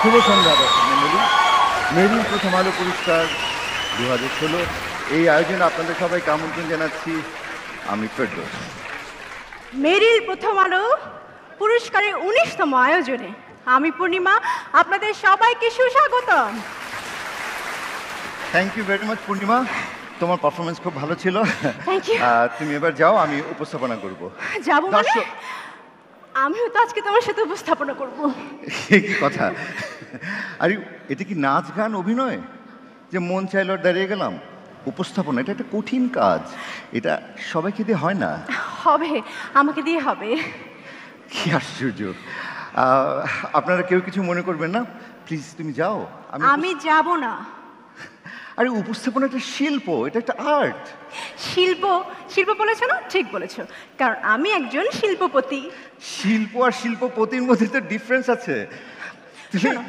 শুভ সন্ধ্যা দর্শক মণ্ডলী। মেরিল প্রথম আলো পুরস্কার 2016 এই আয়োজনে আপনাদের সবাইকে আমন্ত্রণ জানাচ্ছি। আমি ফেরদৌস। মেরিল প্রথম আলো পুরস্কারের 19তম আয়োজনে আমি পূর্ণিমা আপনাদের সবাইকে সুস্বাগতম। থ্যাংক ইউ ভেরি মাচ পূর্ণিমা, তোমার পারফরমেন্স খুব ভালো ছিল। Thank you. তুমি এবার যাও, আমি উপস্থাপনা করব। যাবো মানে? দর্শক আমিও তো আজকে তোমার সাথে উপস্থাপনা করব। কি কথা? আরে এটা কি নাচ গান অভিনয় যে মন চাইল আর দাঁড়িয়ে গেলাম? উপস্থাপনা এটা একটা কঠিন কাজ, এটা সবাইকে দিয়ে হয় না। হবে, আমাকে দিয়ে হবে। কি আশ্চর্য! আপনারা কেউ কিছু মনে করবেন না, প্লিজ তুমি যাও। আমি যাব না। আরে উপস্থাপনা একটা শিল্প, এটা একটা আর্ট। শিল্প শিল্প বলেছো না? ঠিক বলেছো, কারণ আমি একজন শিল্পপতি। শিল্প আর শিল্পপতির মধ্যে তো ডিফারেন্স আছে। শোনো,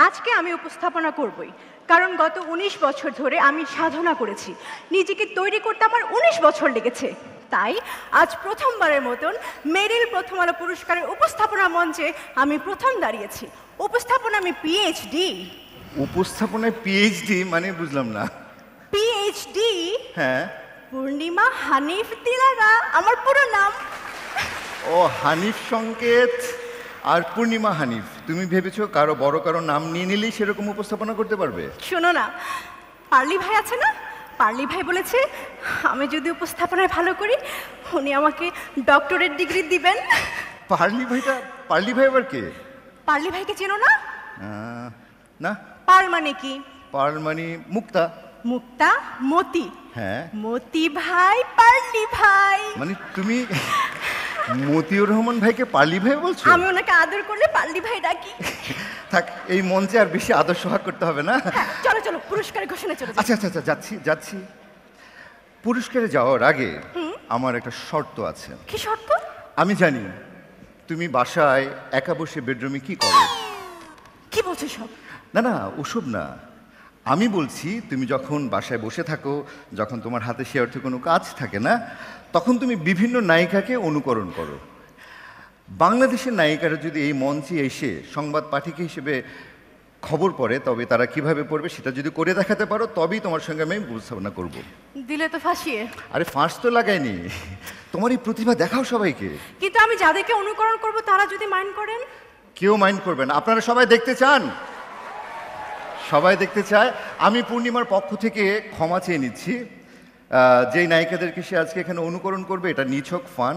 আজকে আমি উপস্থাপনা করবই, কারণ গত 19 বছর ধরে আমি সাধনা করেছি। নিজেকে তৈরি করতে আমার 19 বছর লেগেছে। তাই আজ প্রথমবারের মতন মেরিল প্রথম আলো পুরস্কারের উপস্থাপনা মঞ্চে আমি প্রথম দাঁড়িয়েছি। উপস্থাপনা আমি পিএইচডি। উপস্থাপনায় পিএইচডি মানে বুঝলাম না। পিএইচডি? হ্যাঁ। পূর্ণিমা হানিফ দিলারা আমার পুরো নাম। ও হানিফ সংকেত আর পূর্ণিমা হানিফ। তুমি ভেবেছো কারো বড় কারো নাম নিয়ে নিলেই সেরকম উপস্থাপনা করতে পারবে? শোনো না, পার্লি ভাই আছে না, পার্লি ভাই বলেছে আমি যদি উপস্থাপনায় ভালো করি উনি আমাকে ডক্টরেট ডিগ্রি দিবেন। পার্লি ভাই আবার কে? পার্লি ভাইকে চেনো না? না। পার্ল মানে কি? পার্ল মানে মুক্তা। মুক্তা মতি। হ্যাঁ, মতি ভাই পার্লি ভাই। মানে তুমি মতিউর রহমান ভাইকে পার্লি ভাই বলছো? আমি ওনাকে আদর করলে পার্লি ভাই ডাকি। থাক, এই মঞ্চে আর বেশি আদর সোহাগ করতে হবে না। হ্যাঁ, চলো চলো পুরস্কারের ঘোষণা চলো। আচ্ছা আচ্ছা আচ্ছা, যাচ্ছি। পুরস্কারে যাওয়ার আগে আমার একটা শর্ত আছে। কি শর্ত? আমি জানি তুমি বাসায় একা বসে বেডরুমে কি করো। কি বলছো সব? না ওসব না, আমি বলছি তুমি যখন বাসায় বসে থাকো, যখন তোমার হাতে সে অর্থে কোনো কাজ থাকে না, তখন তুমি বিভিন্ন নায়িকাকে অনুকরণ করো। বাংলাদেশের নায়িকারা যদি এই মঞ্চে এসে সংবাদ পাঠিকা হিসেবে খবর পড়ে, তবে তারা কিভাবে পড়বে সেটা যদি করে দেখাতে পারো, তবেই তোমার সঙ্গে আমি উপস্থাপনা করব। দিলে তো ফাঁসিয়ে। আরে ফাঁস তো লাগাইনি, তোমার এই প্রতিভা দেখাও সবাইকে। কিন্তু আমি যাদেরকে অনুকরণ করব তারা যদি মাইন্ড করেন? কেউ মাইন্ড করবে না। আপনারা সবাই দেখতে চান? সবাই দেখতে চায়। আমি পূর্ণিমার পক্ষ থেকে ক্ষমা চেয়ে নিচ্ছি। যেই নায়িকাদেরকে সে আজকে এখানে অনুকরণ করবে, এটা নিছক ফান,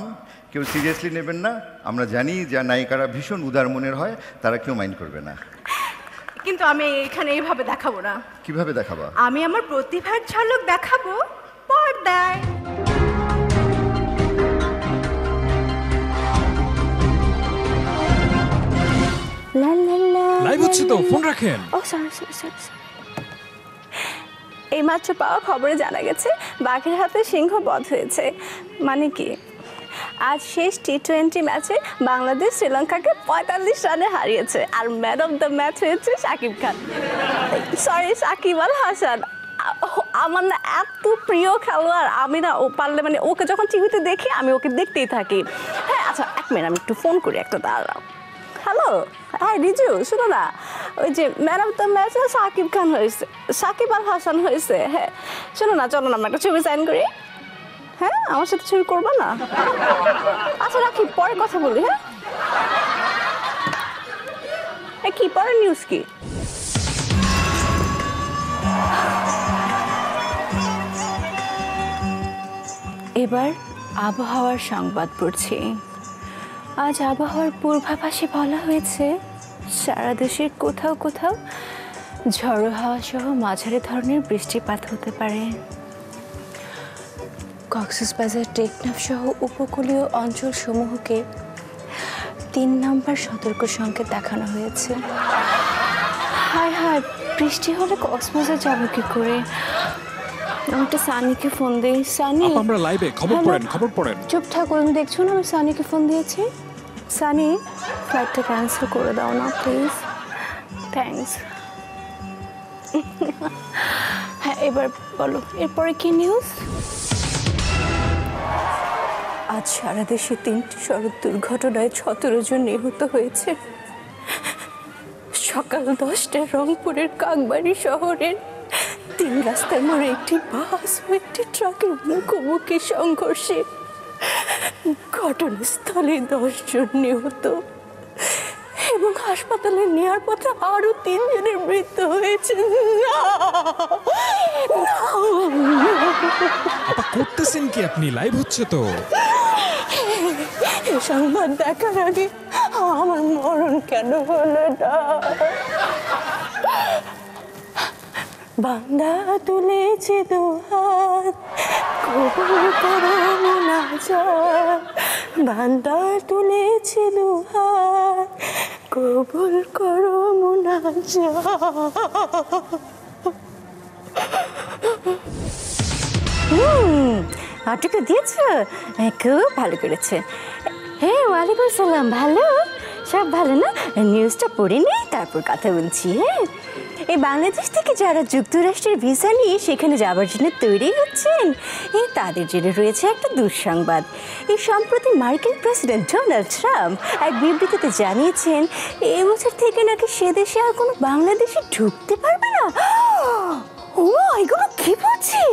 কেউ সিরিয়াসলি নেবেন না। আমরা জানি যে নায়িকারা ভীষণ উদার মনের হয়, তারা কেউ মাইন্ড করবে না। কিন্তু আমি এখানে এইভাবে দেখাবো না। কিভাবে দেখাবা? আমি আমার প্রতিভার ঝলক দেখাবো পর্দায়। লাইভ হচ্ছে তো, ফোন রাখেন। ও সরি। এইমাত্র পাওয়া খবরে জানা গেছে বাঘের হাতে সিংহ বধ হয়েছে। মানে কি, আজ শেষ টি-20 ম্যাচে বাংলাদেশ শ্রীলঙ্কাকে 45 রানে হারিয়েছে, আর ম্যান অফ দ্য ম্যাচ হয়েছে শাকিব খান, সরি সাকিব আল হাসান। আমার না এত প্রিয় খেলোয়াড়, আমি না ও পারলে মানে ওকে যখন টিভিতে দেখি আমি ওকে দেখতেই থাকি। হ্যাঁ আচ্ছা, এক মিনিট আমি একটু ফোন করি, একটা দাঁড়াও। হ্যালো, হ্যাঁ রিজু, শোনো না, ওই যে man of the match Shakib Khan হয়েছে, সাকিব আল হাসান হয়েছে। হ্যাঁ শোনো না, চলো না আমরা একটা ছবি সাইন করি। হ্যাঁ আমার সাথে ছবি করবা না? আচ্ছা রাখি, পরে কথা বলি। হ্যাঁ কি পরের নিউজ কি? এবার আবহাওয়ার সংবাদ পড়ছি। আজ আবহাওয়ার পূর্বাভাসে বলা হয়েছে সারা দেশের কোথাও কোথাও ঝড়ো হাওয়া সহ মাঝারি ধরনের বৃষ্টিপাত হতে পারে। কক্সবাজার, টেকনাফ সহ উপকূলীয় অঞ্চলসমূহকে 3 নম্বর সতর্ক সংকেত দেখানো হয়েছে। হায়, বৃষ্টি হলে কক্সবাজার যাবো কি করে? আমি একটা সানিকে ফোন দিই। সানি, আমরা লাইভে, খবর পড়েন। চুপ থাকো, আমি দেখছো না আমি সানিকে ফোন দিয়েছি। সানি, ফ্লাইটটা ক্যান্সেল করে দাও না প্লিজ, থ্যাঙ্কস। হ্যাঁ এবার বলো, এরপরে কি নিউজ? আজ সারা দেশে 3টি সড়ক দুর্ঘটনায় 17 জন নিহত হয়েছে। সকাল 10টায় রংপুরের কাকবাড়ি শহরের 3 রাস্তার মোড়ে একটি বাস ও একটি ট্রাকের মুখোমুখি সংঘর্ষে ঘটনাস্থলে 10 জন নিহত এবং হাসপাতালে নেওয়ার পথে আরো 3 জনের মৃত্যু হয়েছে। আপা করতেছেন কি আপনি? লাইভ হচ্ছে তো। এই সংবাদ দেখার আগে আমার মরণ কেন হলো না? বান্দা তুলেছে দুহাত, কবুল করো মুনাজাত। বান্দা তুলেছে দুহাত, কবুল করো মুনাজাত। অটোকে দিয়েছ? খুব ভালো করেছে। হ্যাঁ, ওয়ালাইকুম আসসালাম। ভালো, সব ভালো না? নিউজটা পড়ে নেই, তারপর কথা বলছি। হ্যাঁ, এই বাংলাদেশ থেকে যারা যুক্তরাষ্ট্রের ভিসা নিয়ে সেখানে যাওয়ার জন্য তৈরি হচ্ছেন, তাদের জন্য রয়েছে একটা দুঃসংবাদ। এই সম্প্রতি মার্কিন প্রেসিডেন্ট ডোনাল্ড ট্রাম্প এক বিবৃতিতে জানিয়েছেন এই বছর থেকে নাকি সে দেশে আর কোনো বাংলাদেশি ঢুকতে পারবে না। ও, এগুলো কি বলছি?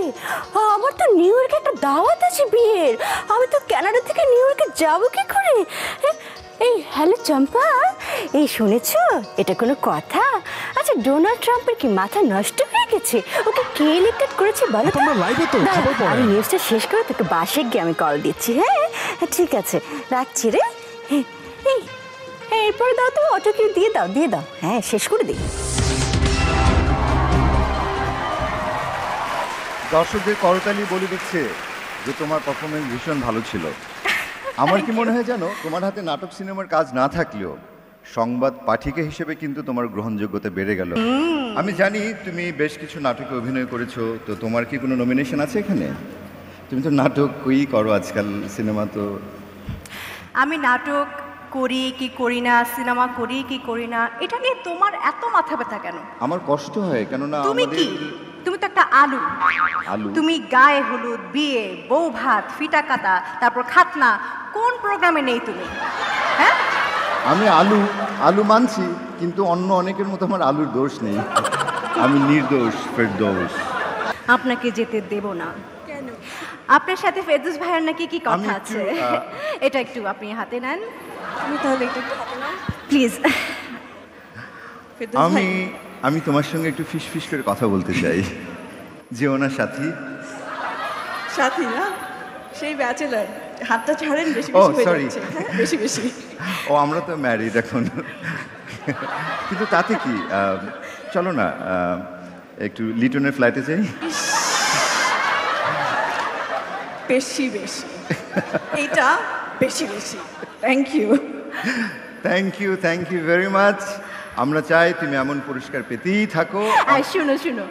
আমার তো নিউ ইয়র্কে একটা দাওয়াত আছে বিয়ের। আমি তো কানাডা থেকে নিউ ইয়র্কে যাবো কি করে? এই হ্যালো চম্পা, এই শুনেছো? এটা কোনো কথা? আচ্ছা, ডোনাল্ড ট্রাম্পের কি মাথা নষ্ট হয়ে গেছে? ওকে কে ইলেক্টেড করেছে বলো তো? তোমরা লাইভে তো, খবর পড়েন। আমি নিউজটা শেষ করে তোকে বাসে গিয়ে আমি কল দিচ্ছি। হ্যাঁ, ঠিক আছে, রাখছি রে। এই এরপর দাও তো, অটোকে দিয়ে দাও, দিয়ে দাও। হ্যাঁ, শেষ করে দিই। দর্শকদের করতালি বলে দিচ্ছে যে তোমার পারফরমেন্স ভীষণ ভালো ছিল। আমার কি মনে হয় জানো, তোমার হাতে নাটক সিনেমার কাজ না থাকলেও সংবাদ পাঠিকা হিসেবে কিন্তু তোমার গ্রহণযোগ্যতা বেড়ে গেল। আমি জানি তুমি বেশ কিছু নাটকে অভিনয় করেছো, তো তোমার কি কোনো নমিনেশন আছে এখানে? তুমি তো নাটকই করো আজকাল, সিনেমা তো। আমি নাটক করি কি করি না, সিনেমা করি কি করি না, এটা নিয়ে তোমার এত মাথা ব্যথা কেন? আমার কষ্ট হয়, কেননা তুমি আমাদের কি? তুমি তো একটা আলু। আলু। তুমি গায়ে হলুদ, বিয়ে, বউ ভাত, ফিটা কাটা, তারপর খাতনা, কোন প্রোগ্রামে নেই তুমি? হ্যাঁ, আমি আলু আলু মানছি, কিন্তু অন্য অনেকের মতো আমার আলুর দোষ নেই। আমি নির্দোষ, ফেরদৌস। আপনাকে যেতে দেব না। কেন? আপনার সাথে ফেরদৌস ভাইয়ের নাকি কি আমি কথা একটু, আছে? এটা একটু আপনি হাতে নেন। আমি তাহলে এটা একটু হাতে নাও। প্লিজ। ফেরদৌস ভাই, আমি তোমার সঙ্গে একটু ফিস ফিস করে কথা বলতে চাই। যে ওনার সাথী। সাথী না, সেই ব্যাচেলার। হাতটা ছাড়েন, বেশি ও, বেশি হয়ে sorry. যাচ্ছে। হ্যাঁ, বেশি বেশি। ও, আমরা তো ম্যারিড এখন। কিন্তু তাতে কি, চলো না একটু লিটনের ফ্ল্যাটে যাই। বেশি বেশি, এইটা বেশি বেশি। Thank you. Thank you very much. আমরা চাই তুমি এমন পুরস্কার পেতেই থাকো। আর শুনো শুনো,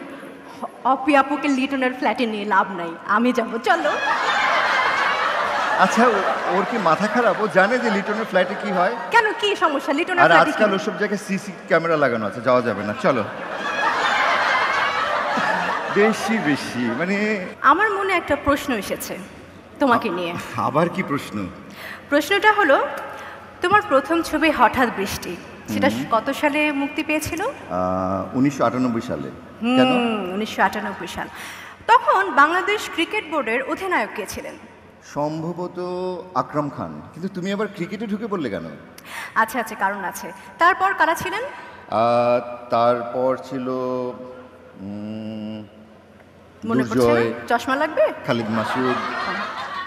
অপি আপুকে লিটনের ফ্ল্যাটে নিয়ে লাভ নাই, আমি যাব, চলো। আচ্ছা, ওর কি মাথা খারাপ? ও জানে যে লিটনের ফ্ল্যাটে কি হয়? কেন, কি সমস্যা? লিটনের আর ফ্ল্যাটে আজকাল কি? ওসব জায়গায় সিসি ক্যামেরা লাগানো আছে, যাওয়া যাবে না, চলো। বেশি বেশি মানে। আমার মনে একটা প্রশ্ন এসেছে তোমাকে নিয়ে। আবার কি প্রশ্ন? প্রশ্নটা হলো, তোমার প্রথম ছবি হঠাৎ বৃষ্টি, সেটা কত সালে মুক্তি পেয়েছিল? 1998 সালে। কেন? 1998 সাল। তখন বাংলাদেশ ক্রিকেট বোর্ডের অধিনায়ক কে ছিলেন? সম্ভবত আকরাম খান। কিন্তু তুমি আবার ক্রিকেটে ঢুকে পড়লে কেন? আচ্ছা আচ্ছা, কারণ আছে। তারপর কারা ছিলেন? তারপর ছিল মনে পড়ছে না? দুর্জয়, চশমা লাগবে? খালিদ মাসুদ,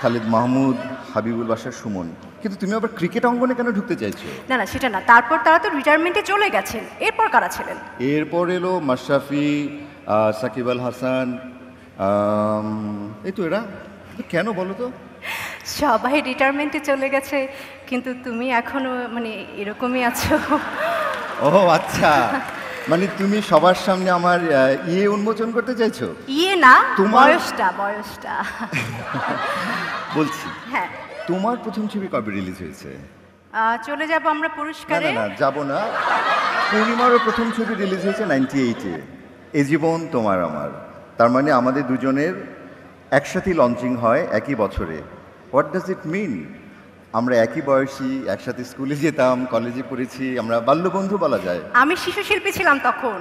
খালিদ মাহমুদ, হাবিবুল বাশার, সুমন। কিন্তু তুমি আবার ক্রিকেট অঙ্গনে কেন ঢুকতে চাইছো? না না, সেটা না। তারপর তারা তো রিটায়ারমেন্টে চলে গেছেন। এরপর কারা ছিলেন? এরপর এলো মাশরাফি, সাকিব আল হাসান, এই তো এরা। কেন বলো তো? সবাই রিটায়ারমেন্টে চলে গেছে, কিন্তু তুমি এখনো মানে এরকমই আছো। ও আচ্ছা, মানে তুমি সবার সামনে আমার ইয়ে উন্মোচন করতে চাইছো? ইয়ে না, তোমার- বয়সটা। বলছি, হ্যাঁ, তোমার প্রথম ছবি কবে রিলিজ হয়েছে? চলে যাব আমরা না পুরস্কারে। না না, যাবো না। পূর্ণিমারও প্রথম ছবি রিলিজ হয়েছে 98-এ, এ জীবন তোমার আমার। তার মানে আমাদের দুজনের একসাথে লঞ্চিং হয় একই বছরে। হোয়াট ডাজ ইট মিন? আমরা একই বয়সী, একসাথে স্কুলে যেতাম, কলেজে পড়েছি, আমরা বাল্যবন্ধু বলা যায়। আমি শিশু শিল্পী ছিলাম তখন।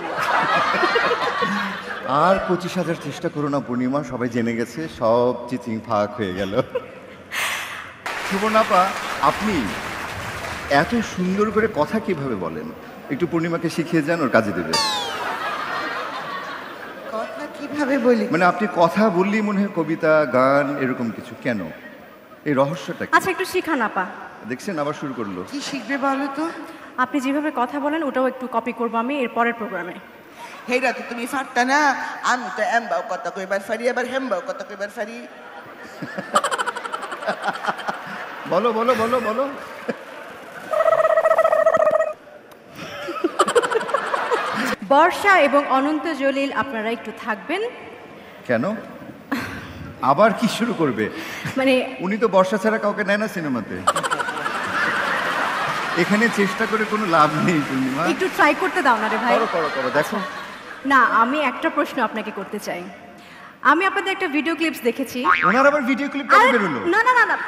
আর 25,000 চেষ্টা করো না পূর্ণিমা, সবাই জেনে গেছে, সব চিচিং ফাঁক হয়ে গেল। সুবর্ণাপা, আপনি এত সুন্দর করে কথা কিভাবে বলেন? একটু পূর্ণিমাকে শিখিয়ে যান, ওর কাজে দেবে। কথা কিভাবে বলি? মানে আপনি কথা বললেই মনে হয় কবিতা, গান এরকম কিছু, কেন? এই রহস্যটা কি? আচ্ছা একটু শিখান আপা। দেখছেন আবার শুরু করলো। কি শিখবে বলো তো? আপনি যেভাবে কথা বলেন ওটাও একটু কপি করবো আমি এর পরের প্রোগ্রামে। হেরা তো তুমি ফারতা না, আমি তো এমবাও কথা কইবার ফারি, আবার হেমবাও কথা কইবার ফারি। বলো বলো বলো বলো। বর্ষা এবং অনন্ত জলিল আপনারা একটু থাকবেন। কেন? আবার কি শুরু করবে? মানে উনি তো বর্ষা ছাড়া কাউকে নেয় না সিনেমাতে। এখানে চেষ্টা করে কোনো লাভ নেই পূর্ণিমা। একটু ট্রাই করতে দাও না রে ভাই। করো করো করো, দেখো। না আমি একটা প্রশ্ন আপনাকে করতে চাই। আমি আপনাদের একটা ভিডিও ক্লিপস দেখেছি। ওনার আবার ভিডিও ক্লিপ কবে আরে, বেরোলো? না না না না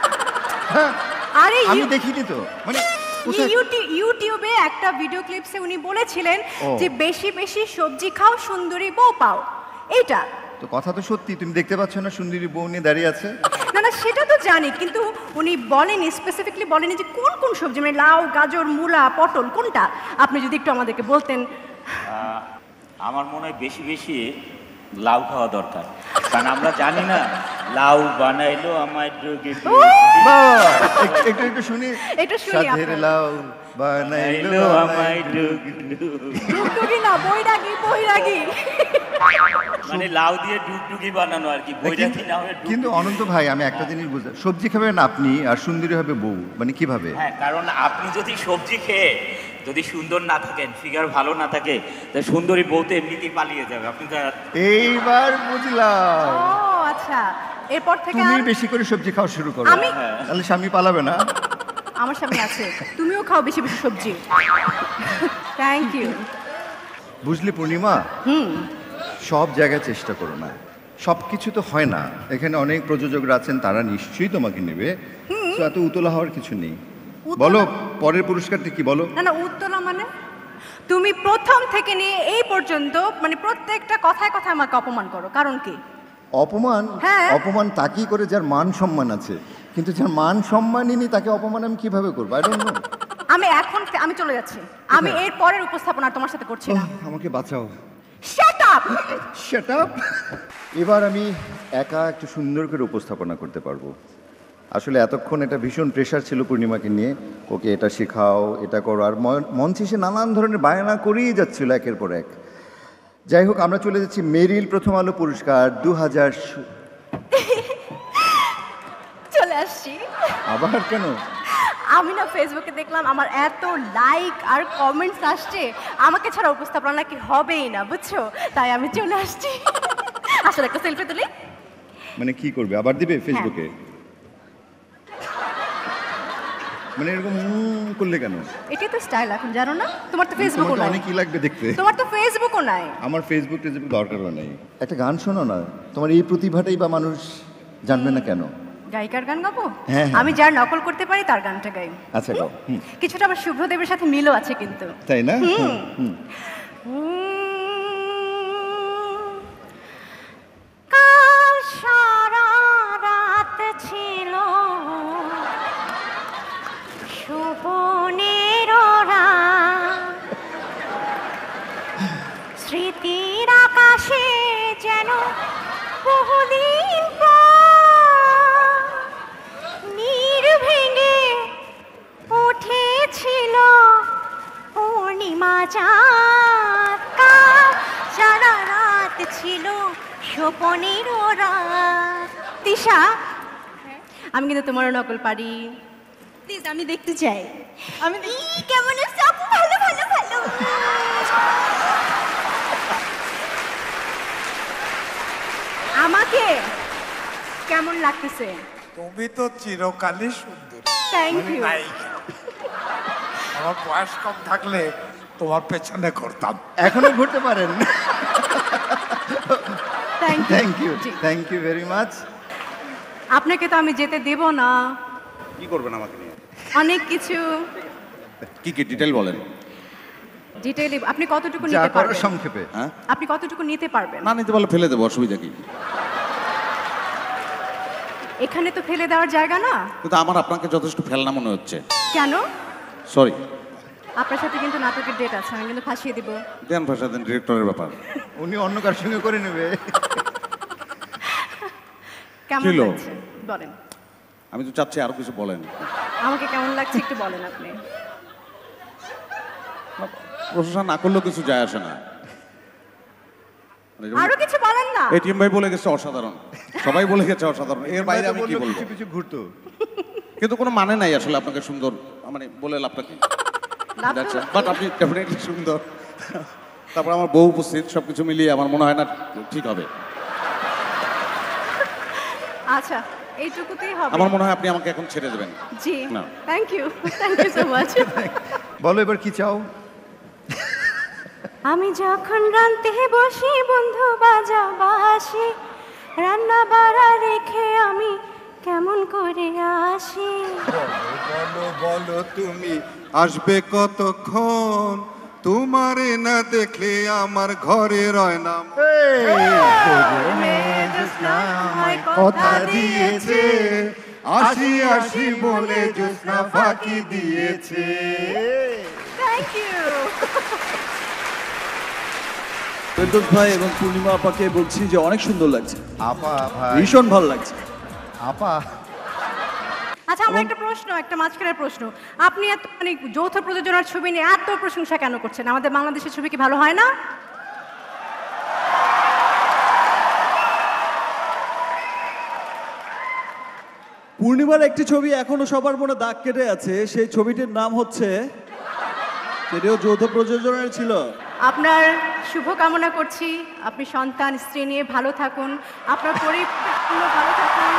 হ্যাঁ, আরে আমি দেখিনি তো। মানে কোথায়? ইউটিউবে একটা ভিডিও ক্লিপসে উনি বলেছিলেন ও। যে বেশি বেশি সবজি খাও সুন্দরী বউ পাও। এইটা তো কথা তো সত্যি, তুমি দেখতে পাচ্ছ না সুন্দরী বউ নিয়ে দাঁড়িয়ে আছে? না না সেটা তো জানি, কিন্তু উনি বলেনি, স্পেসিফিকলি বলেনি যে কোন কোন সবজি, মানে লাউ, গাজর, মূলা, পটল কোনটা। আপনি যদি একটু আমাদেরকে বলতেন। আমার মনে হয় বেশি বেশি লাউ খাওয়া দরকার, কারণ আমরা জানি না লাউ বানাইলো আমায় ডুগে বাহ, একটু একটু একটু শুনি। একটু শুনি সাধের আপনার। লাউ বানাইলো বানাইলো আমায় আমায় ডুগডুগি। টুকটুকি না, বৈরাগী। মানে লাউ দিয়ে ডুগডুগি বানানো আর কি, বৈরাগী না হয়ে কিন্তু অনন্ত ভাই, আমি একটা জিনিস বুঝলাম, সবজি খাবেন আপনি আর সুন্দরী হবে বউ, মানে কিভাবে? হ্যাঁ, কারণ আপনি যদি সবজি খেয়ে যদি সুন্দর না থাকেন, ফিগার ভালো না থাকে, তাহলে সুন্দরী বউ তো এমনিতেই পালিয়ে যাবে। আপনি তো এইবার বুঝলাম। ও আচ্ছা, এরপর থেকে তুমি আর বেশি করে সবজি খাওয়া শুরু করো, আমি- তাহলে স্বামী পালাবে না। আমার সামনে আছে, তুমিও খাও বেশি বেশি সবজি। Thank you. বুঝলি পূর্ণিমা, সব জায়গায় চেষ্টা করো না, সব কিছু তো হয় না। এখানে অনেক প্রযোজকরা আছেন, তারা নিশ্চয়ই তোমাকে নেবে। তো এত উতলা হওয়ার কিছু নেই। উতলা- বলো পরের পুরস্কারটা কি বলো? না না উত্তরা মানে তুমি প্রথম থেকে নিয়ে এই পর্যন্ত মানে প্রত্যেকটা কথায় কথায় আমাকে অপমান করো, কারণ কি? অপমান? হ্যাঁ। অপমান তাকেই করে যার মান সম্মান আছে, কিন্তু যার মান সম্মানই নেই তাকে অপমান আমি কিভাবে করবো? I don't know. আমি চলে যাচ্ছি। আমি এর পরের উপস্থাপনা আর তোমার সাথে করছি না। আমাকে বাঁচাও। Shut up. Shut up! এবার আমি একা একটু সুন্দর করে উপস্থাপনা করতে পারবো। আসলে এতক্ষণ এটা ভীষণ প্রেশার ছিল পূর্ণিমাকে নিয়ে, ওকে এটা শেখাও, এটা করো, আর মঞ্চে সে নানান ধরনের বায়না করেই যাচ্ছিল একের পর এক। যাই হোক, আমরা চলে যাচ্ছি মেরিল প্রথম আলো পুরস্কার 2000। চলে আসছি। আবার কেন? আমি না ফেসবুকে দেখলাম আমার এত লাইক আর কমেন্টস আসছে, আমাকে ছাড়া উপস্থাপনা নাকি হবেই না, বুঝছো? তাই আমি চলে আসছি। আসলে একটা সেলফি তুলি। মানে কি করবে, আবার দিবে ফেসবুকে? মানে এরকম করলে কেন? এটাই তো স্টাইল এখন, জানো না? তোমার তো তোমার ফেসবুকও তো নাই। অনেকই লাগবে দেখতে। তোমার তো ফেসবুকও নাই। আমার ফেসবুক টেসবুক দরকারও নেই। একটা গান শোনো না, তোমার এই প্রতিভাটাই বা মানুষ জানবে না কেন? গায়িকার গান গাবো? হ্যাঁ, হ্যাঁ। আমি যার নকল করতে পারি তার গানটা গাই। আচ্ছা গাও। কিছুটা আবার শুভ্রদেবের সাথে মিলও আছে কিন্তু। তাই না? হুম। কাল সারা রাত ছিল শোভনের রাত, স্মৃতির আকাশে যেন বহুদিন পর নীর ভেঙে উঠেছিল পূর্ণিমা চাঁদ। কাল সারা রাত ছিল স্বপনের রাত। তিশা, আমি কিন্তু তোমারও নকল পারি, প্লিজ আমি দেখতে চাই। আমি কেমন আছো আপু? ভালো ভালো ভালো। আমাকে কেমন লাগতেছে? তুমি তো চিরকালই সুন্দর। Thank you. নায়িকা। আমার বয়স কম থাকলে তোমার পেছনে করতাম। এখনো ঘুরতে পারেন। Thank thank you. You, thank you very much. আপনাকে তো আমি যেতে দেব না। কি করবেন আমাকে নিয়ে? অনেক কিছু কি কি ডিটেল বলেন। ডিটেইলি আপনি কতটুকু যা নিতে করো পারবেন? সংক্ষেপে। হ্যাঁ, আপনি কতটুকু নিতে পারবেন? না নিতে পারলে ফেলে দেবো, অসুবিধা কি? এখানে তো ফেলে দেওয়ার জায়গা না। কিন্তু আমার আপনাকে যথেষ্ট ফেলনা মনে হচ্ছে। কেন? সরি, আপনার সাথে কিন্তু নাটকের ডেট আছে, আমি কিন্তু ফাঁসিয়ে দিব। দেন ভাষা দেন, ডিরেক্টরের ব্যাপার। উনি অন্য কার সঙ্গে করে নেবে। কেমন ছিল। লাগছে বলেন? আমি তো চাচ্ছি আরো কিছু বলেন। আমাকে কেমন লাগছে একটু বলেন আপনি। প্রশংসা না করলেও কিছু যায় আসে না। আরো কিছু বলেন না। এটিএম ভাই বলে গেছে অসাধারণ, সবাই বলে গেছে অসাধারণ, এর বাইরে আমি কি বলবো? কিছু কিছু ঘুরতো। কিন্তু কোনো মানে নাই আসলে আপনাকে সুন্দর মানে বলে লাভটা কি? বাট আপনি ডেফিনেটলি সুন্দর। তারপর আমার বউ উপস্থিত, সবকিছু মিলিয়ে আমার মনে হয় না ঠিক হবে। আচ্ছা, এইটুকুতেই হবে। আমার মনে হয় আপনি আমাকে এখন ছেড়ে দেবেন। জি, না। Thank you so much. বলো এবার কি চাও? আমি যখন রান্তে বসি বন্ধু বাজা বাসি, রান্না বাড়া রেখে আমি কেমন করে আসি। বলো বলো তুমি আসবে কতক্ষণ, তোমারে না দেখলে আমার ঘরে রয় না। কথা দিয়েছে আসি আসি বলে জ্যোৎস্না ফাঁকি দিয়েছে। Thank you. ফেরদৌস ভাই এবং পূর্ণিমা আপাকে বলছি যে অনেক সুন্দর লাগছে, আপা ভাই, ভীষণ ভালো লাগছে। আপা আচ্ছা, আমার একটা প্রশ্ন, একটা মাঝখানের প্রশ্ন। আপনি এত মানে যৌথ প্রযোজনার ছবি নিয়ে এত প্রশংসা কেন করছেন? আমাদের বাংলাদেশের ছবি কি ভালো হয় না? পূর্ণিমার একটি ছবি এখনো সবার মনে দাগ কেটে আছে, সেই ছবিটির নাম হচ্ছে, সেটিও যৌথ প্রযোজনার ছিল। আপনার শুভ কামনা করছি, আপনি সন্তান স্ত্রী নিয়ে ভালো থাকুন, আপনার পরিবার ভালো থাকুন।